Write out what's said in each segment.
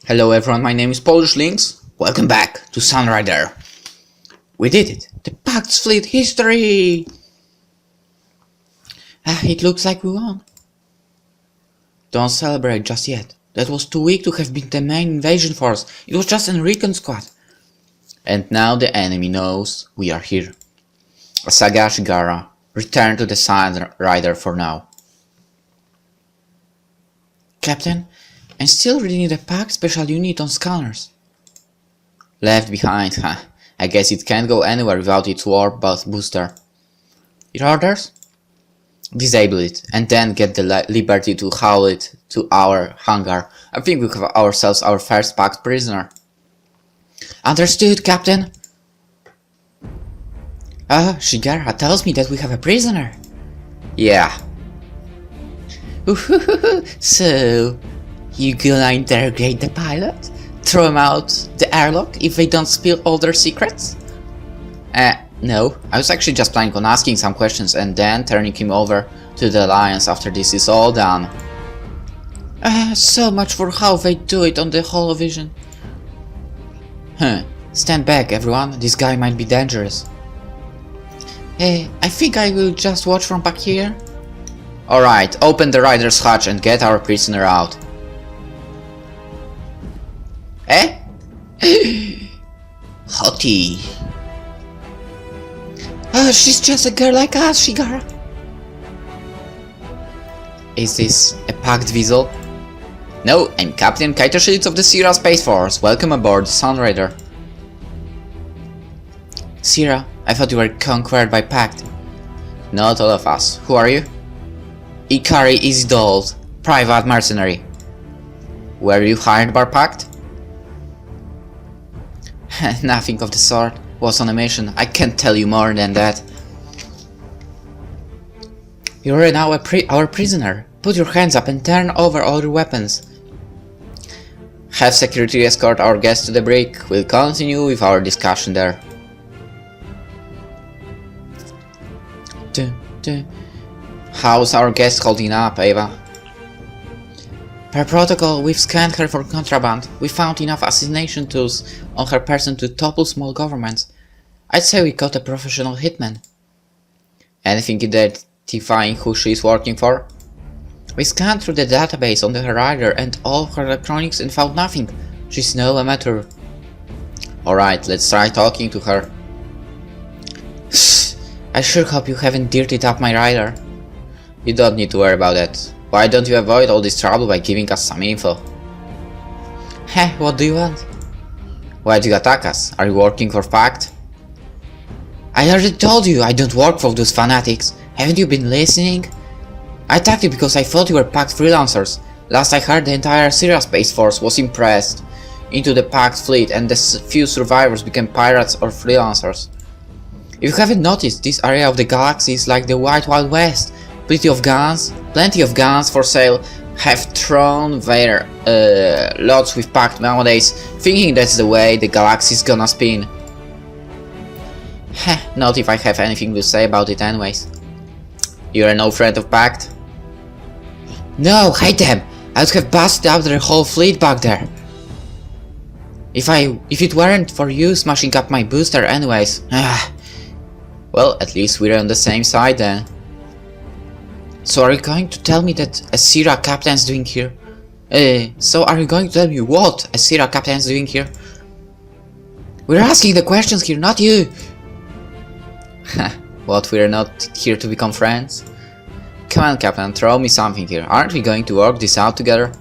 Hello everyone, my name is PolishLynx. Welcome back to Sunrider. We did it! The Pact's fleet history! It looks like we won. Don't celebrate just yet. That was too weak to have been the main invasion force. It was just a recon squad. And now the enemy knows we are here. Saga Shigara, return to the Sunrider for now. Captain, I'm still reading the Pact special unit on scanners. Left behind, huh? I guess it can't go anywhere without its warp booster. Your orders? Disable it, and then get the liberty to haul it to our hangar. I think we have ourselves our first Pact prisoner. Understood, Captain. Shigara tells me that we have a prisoner. Yeah. So, you gonna interrogate the pilot? Throw him out the airlock if they don't spill all their secrets? No. I was actually just planning on asking some questions and then turning him over to the Alliance after this is all done. So much for how they do it on the holovision. Stand back, everyone. This guy might be dangerous. I think I will just watch from back here. Alright, open the rider's hatch and get our prisoner out. Hottie. She's just a girl like us, Shigara. Is this a Pact vessel? No, I'm Captain Kayto Shields of the Sierra Space Force. Welcome aboard Sunrider. Sierra, I thought you were conquered by Pact. Not all of us. Who are you? Ikari Isidold, private mercenary. Were you hired by Pact? Nothing of the sort. Was on a mission. I can't tell you more than that. You're now our prisoner. Put your hands up and turn over all your weapons. Have security escort our guest to the brig. We'll continue with our discussion there. How's our guest holding up, Ava? Per protocol, we've scanned her for contraband. We found enough assassination tools on her person to topple small governments. I'd say we got a professional hitman. Anything identifying who she is working for? We scanned through the database on the rider and all her electronics and found nothing. She's no amateur. Alright, let's try talking to her. I sure hope you haven't dirtied up my rider. You don't need to worry about that. Why don't you avoid all this trouble by giving us some info? What do you want? Why do you attack us? Are you working for Pact? I already told you I don't work for those fanatics. Haven't you been listening? I attacked you because I thought you were Pact freelancers. Last I heard, the entire Sierra Space Force was impressed into the Pact fleet and the few survivors became pirates or freelancers. If you haven't noticed, this area of the galaxy is like the Wild West. Plenty of guns for sale. Have thrown their lots with Pact nowadays, thinking that's the way the galaxy's gonna spin. Not if I have anything to say about it anyways. You're no friend of Pact? No, hate them! I would have busted up their whole fleet back there. If it weren't for you smashing up my booster anyways. Well, at least we're on the same side then. So are you going to tell me that a Sierra captain's doing here? So are you going to tell me what a Sierra captain's doing here? We're asking the questions here, not you! What, we're not here to become friends? Come on, Captain, throw me something here. Aren't we going to work this out together?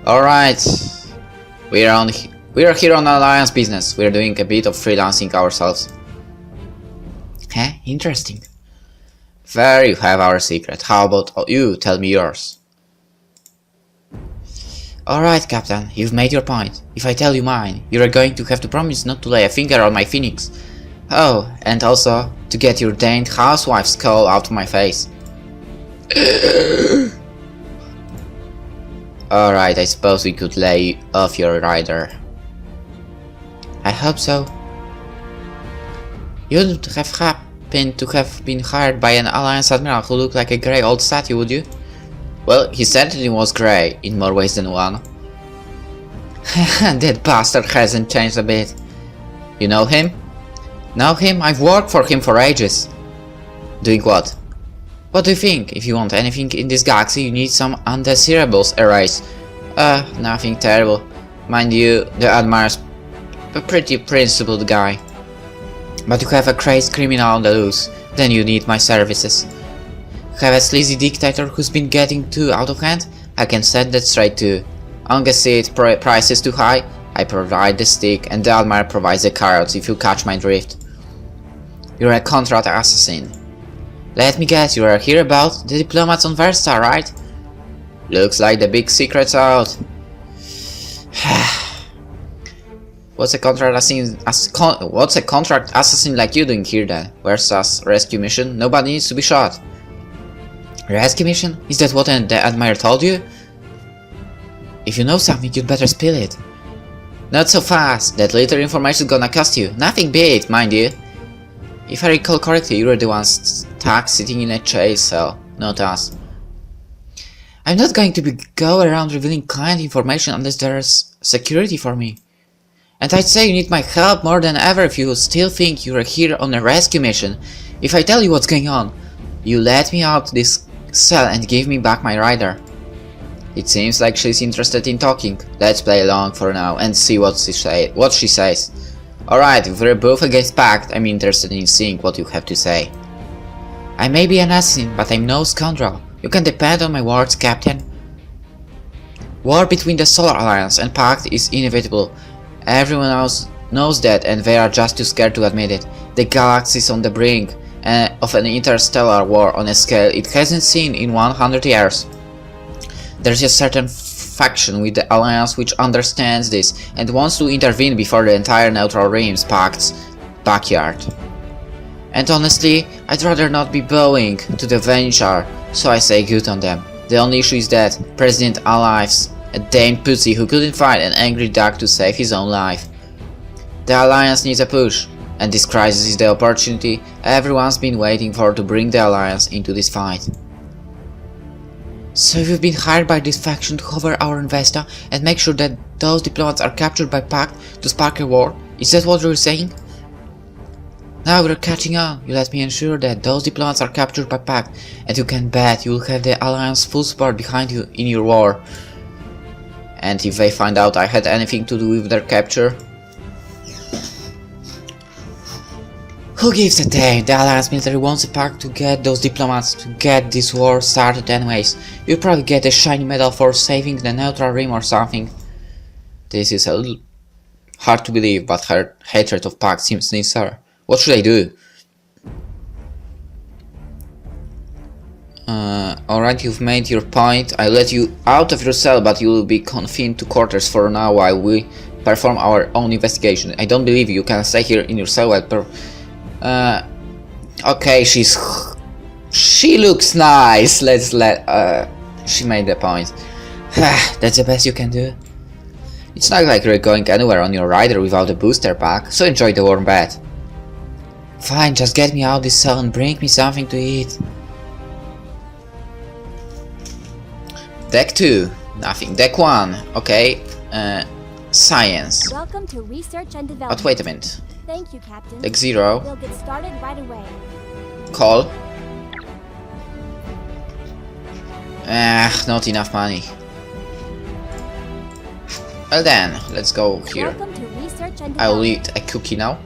Alright. We are here on Alliance business. We're doing a bit of freelancing ourselves. Interesting. There you have our secret. How about you tell me yours? Alright, Captain, you've made your point. If I tell you mine, you're going to have to promise not to lay a finger on my phoenix. Oh, and also to get your danged housewife's skull out of my face. Alright, I suppose we could lay off your rider. I hope so. You wouldn't have happened to have been hired by an Alliance admiral who looked like a grey old statue, would you? Well, he certainly was grey, in more ways than one. That bastard hasn't changed a bit. You know him? Know him? I've worked for him for ages. Doing what? What do you think? If you want anything in this galaxy, you need some undesirables erased. Nothing terrible. Mind you, the Admiral's a pretty principled guy. But you have a crazed criminal on the loose, then you need my services. Have a sleazy dictator who's been getting too out of hand? I can set that straight too. Unguessed price is too high? I provide the stick and the Admiral provides the carrots if you catch my drift. You're a contract assassin. Let me guess, you are here about the diplomats on Versta, right? Looks like the big secret's out. What's a contract assassin like you doing here then? Versta's rescue mission? Nobody needs to be shot. Rescue mission? Is that what the Admiral told you? If you know something, you'd better spill it. Not so fast. That little information's gonna cost you. Nothing big, mind you. If I recall correctly, you were the one stuck sitting in a jail cell, not us. I'm not going to go around revealing client information unless there's security for me. And I'd say you need my help more than ever if you still think you're here on a rescue mission. If I tell you what's going on, you let me out this cell and give me back my rider. It seems like she's interested in talking. Let's play along for now and see what she says. Alright, if we're both against Pact, I'm interested in seeing what you have to say. I may be an assassin, but I'm no scoundrel. You can depend on my words, Captain. War between the Solar Alliance and Pact is inevitable. Everyone else knows that and they are just too scared to admit it. The galaxy is on the brink of an interstellar war on a scale it hasn't seen in 100 years. There's a certain faction with the Alliance which understands this and wants to intervene before the entire Neutral Rim's Pact's backyard. And honestly, I'd rather not be bowing to the venture, so I say good on them. The only issue is that President Alive's a damned pussy who couldn't find an angry duck to save his own life. The Alliance needs a push, and this crisis is the opportunity everyone's been waiting for to bring the Alliance into this fight. So you've been hired by this faction to cover our Vesta and make sure that those diplomats are captured by Pact to spark a war? Is that what you're saying? Now we're catching on. You let me ensure that those diplomats are captured by Pact, and you can bet you'll have the Alliance full support behind you in your war. And if they find out I had anything to do with their capture? Who gives a damn? The Alliance military wants a Pact to get those diplomats to get this war started anyways. You'll probably get a shiny medal for saving the Neutral Rim or something. This is a little hard to believe, but her hatred of Pact seems sincere. What should I do? Alright, you've made your point. I let you out of your cell, but you will be confined to quarters for now while we perform our own investigation. I don't believe you can stay here in your cell while okay, she looks nice. She made the point. That's the best you can do. It's not like you're going anywhere on your rider without a booster pack, so enjoy the warm bed. Fine, just get me out of this cell and bring me something to eat. Deck 2, nothing. Deck 1, okay. Science. Welcome to research and development. But wait a minute. Thank you, Captain. Deck 0. We'll get started right away. Call. Not enough money. Well then, let's go here. Welcome to research and development. I will eat a cookie now.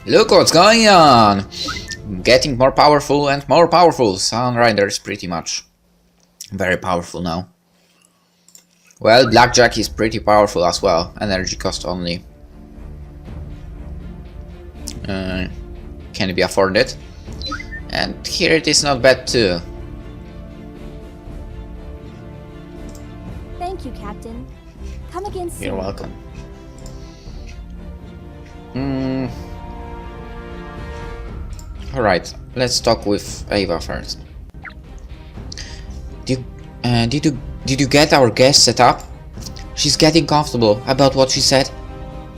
Look what's going on! Getting more powerful and more powerful. Sunrider is pretty much very powerful now. Well, Blackjack is pretty powerful as well. Energy cost only. can be afforded. And here it is not bad too. Thank you, Captain. Come again soon. You're welcome. Alright, let's talk with Ava first. Did you get our guest set up? She's getting comfortable about what she said.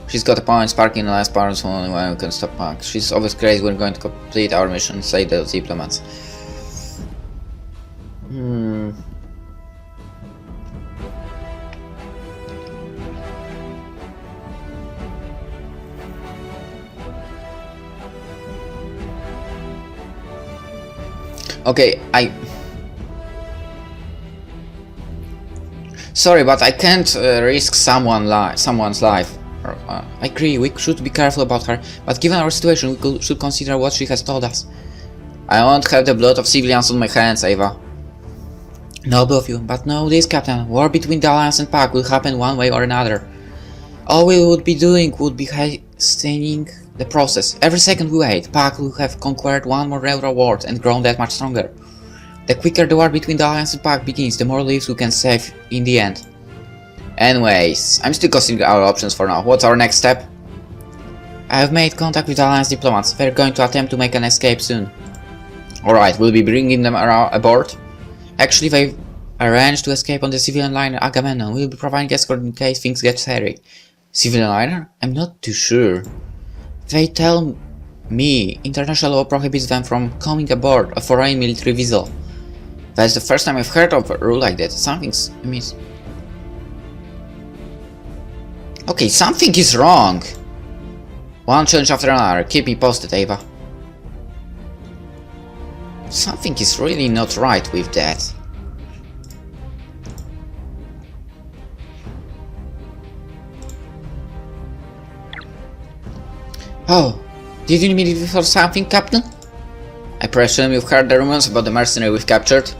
She's got a point, sparking the last part is only when we can stop Punk. She's always crazy, we're going to complete our mission, say the diplomats. Okay, sorry, but I can't risk someone's life. I agree, we should be careful about her, but given our situation, we should consider what she has told us. I won't have the blood of civilians on my hands, Ava. Noble of you, but know this, Captain. War between the Alliance and Pact will happen one way or another. All we would be doing would be hastening the process. Every second we wait, Pact will have conquered one more railroad world and grown that much stronger. The quicker the war between the Alliance and Pact begins, the more lives we can save in the end. Anyways, I'm still considering our options for now. What's our next step? I have made contact with Alliance diplomats. They're going to attempt to make an escape soon. Alright, we'll be bringing them aboard. Actually, they've arranged to escape on the civilian liner Agamemnon. We'll be providing escort in case things get hairy. Civilian liner? I'm not too sure. They tell me international law prohibits them from coming aboard a foreign military vessel. That's the first time I've heard of a rule like that. Something's amiss. Okay, something is wrong. One challenge after another. Keep me posted, Ava. Something is really not right with that. Oh, did you need me for something, Captain? I presume you've heard the rumors about the mercenary we've captured?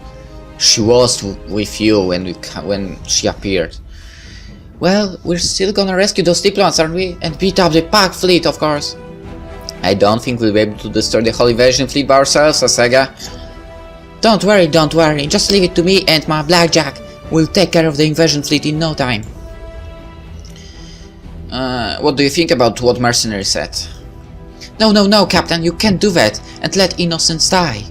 She was with you when she appeared. Well, we're still gonna rescue those diplomats, aren't we? And beat up the Pact fleet, of course. I don't think we'll be able to destroy the whole invasion fleet by ourselves, Asega. Don't worry, just leave it to me and my blackjack. We'll take care of the invasion fleet in no time. What do you think about what mercenary said? No, Captain, you can't do that and let innocents die.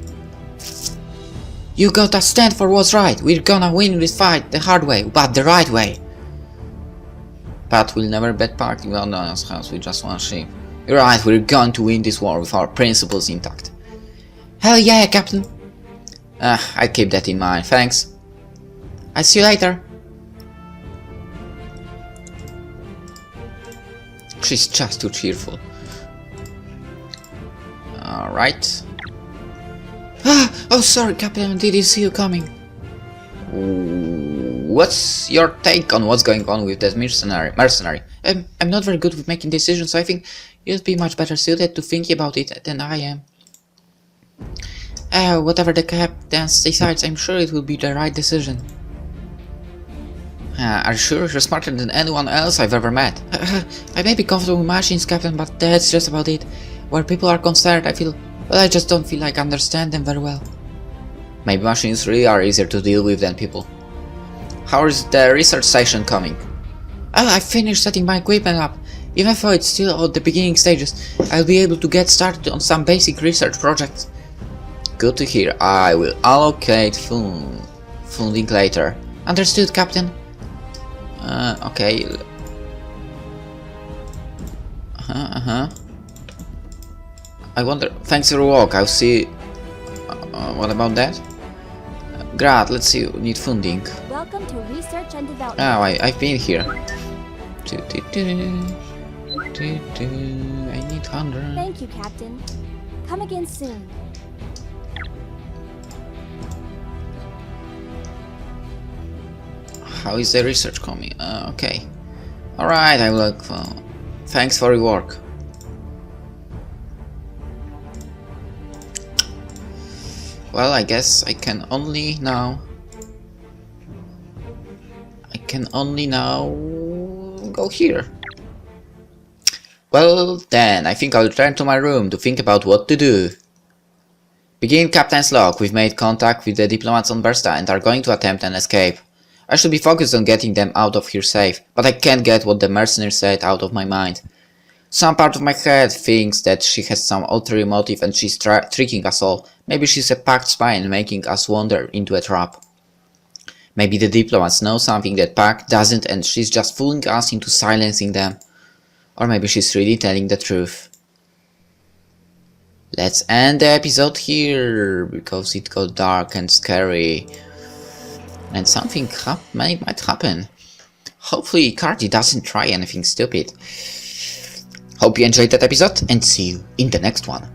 You gotta stand for what's right. We're gonna win this fight the hard way, but the right way. But we'll never bet party on us house with just one ship. You're right, we're going to win this war with our principles intact. Hell yeah, Captain. I'll keep that in mind, thanks. I'll see you later. She's just too cheerful. Alright. Oh sorry, Captain, didn't see you coming. What's your take on what's going on with that mercenary? I'm not very good with making decisions, so I think you'd be much better suited to thinking about it than I am. Whatever the captain decides, I'm sure it will be the right decision. Are you sure you're smarter than anyone else I've ever met? I may be comfortable with machines, Captain, but that's just about it. Where people are concerned, I just don't feel like I understand them very well. Maybe machines really are easier to deal with than people. How is the research station coming? I finished setting my equipment up. Even though it's still at the beginning stages, I'll be able to get started on some basic research projects. Good to hear. I will allocate funding later. Understood, Captain? Okay. I wonder. Thanks for your walk. I'll see. What about that? Grad, let's see. We need funding. Welcome to research and development. Oh, I've been here. I need 100. Thank you, Captain. Come again soon. How is the research coming? Okay. Alright, I will. Thanks for your work. Well, I guess I can only now go here. Well, then, I think I'll return to my room to think about what to do. Begin Captain's log. We've made contact with the diplomats on Bersta and are going to attempt an escape. I should be focused on getting them out of here safe, but I can't get what the mercenary said out of my mind. Some part of my head thinks that she has some ulterior motive and she's tricking us all. Maybe she's a packed spy and making us wander into a trap. Maybe the diplomats know something that Pact doesn't and she's just fooling us into silencing them. Or maybe she's really telling the truth. Let's end the episode here, because it got dark and scary. And something might happen. Hopefully Cardi doesn't try anything stupid. Hope you enjoyed that episode and see you in the next one.